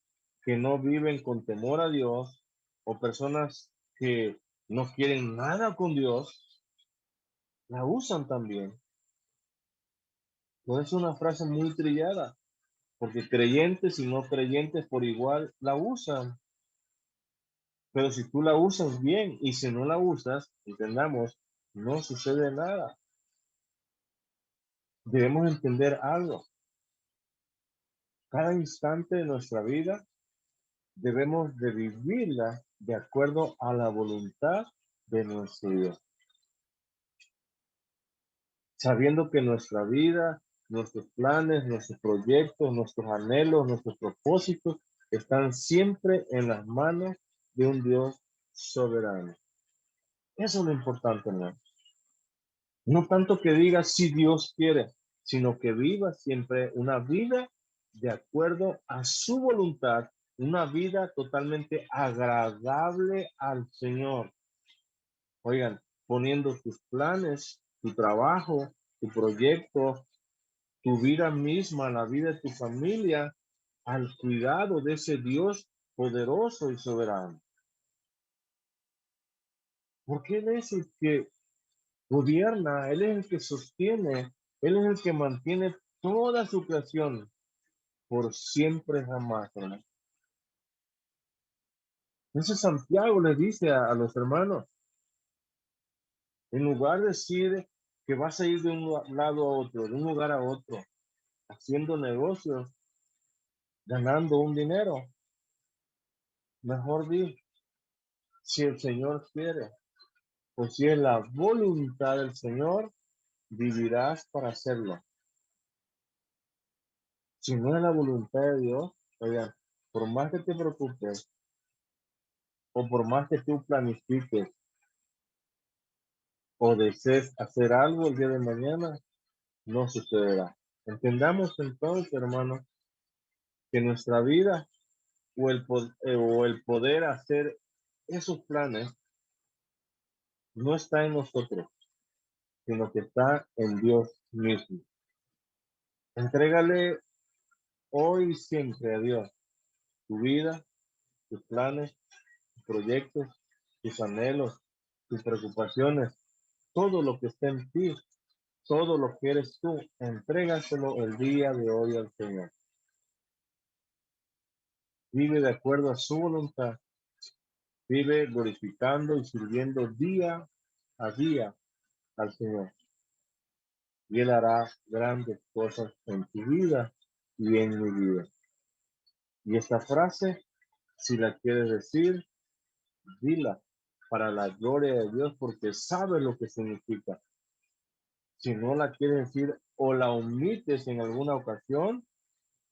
que no viven con temor a Dios o personas que no quieren nada con Dios, la usan también. No es una frase muy trillada, porque creyentes y no creyentes por igual la usan. Pero si tú la usas bien y si no la usas, entendamos, no sucede nada. Debemos entender algo. Cada instante de nuestra vida debemos de vivirla de acuerdo a la voluntad de nuestro Dios. Sabiendo que nuestra vida, nuestros planes, nuestros proyectos, nuestros anhelos, nuestros propósitos están siempre en las manos de un Dios soberano. Eso es lo importante, hermano. No tanto que digas si Dios quiere, sino que viva siempre una vida de acuerdo a su voluntad, una vida totalmente agradable al Señor. Oigan, poniendo tus planes, tu trabajo, tu proyecto, tu vida misma, la vida de tu familia, al cuidado de ese Dios poderoso y soberano. Porque Él es el que gobierna, Él es el que sostiene, Él es el que mantiene toda su creación por siempre jamás, hermano. Entonces Santiago le dice a los hermanos, en lugar de decir que vas a ir de un lado a otro, de un lugar a otro, haciendo negocios, ganando un dinero, mejor di, si el Señor quiere, o si es la voluntad del Señor, vivirás para hacerlo. Si no es la voluntad de Dios, oigan, por más que te preocupes, o por más que tú planifiques o desees hacer algo el día de mañana, no sucederá. Entendamos entonces, hermano, que nuestra vida o el poder hacer esos planes no está en nosotros, sino que está en Dios mismo. Entrégale hoy y siempre a Dios tu vida, tus planes, tus proyectos, tus anhelos, tus preocupaciones, todo lo que esté en ti, todo lo que eres tú, entrégaselo el día de hoy al Señor. Vive de acuerdo a su voluntad. Vive glorificando y sirviendo día a día al Señor. Y Él hará grandes cosas en tu vida y en mi vida. Y esta frase, si la quieres decir, dila para la gloria de Dios porque sabe lo que significa. Si no la quieres decir o la omites en alguna ocasión,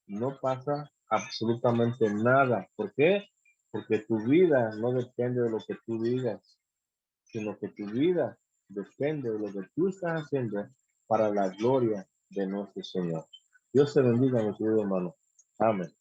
no pasa absolutamente nada. ¿Por qué? Porque tu vida no depende de lo que tú digas, sino que tu vida depende de lo que tú estás haciendo para la gloria de nuestro Señor. Dios te bendiga, mi querido hermano. Amén.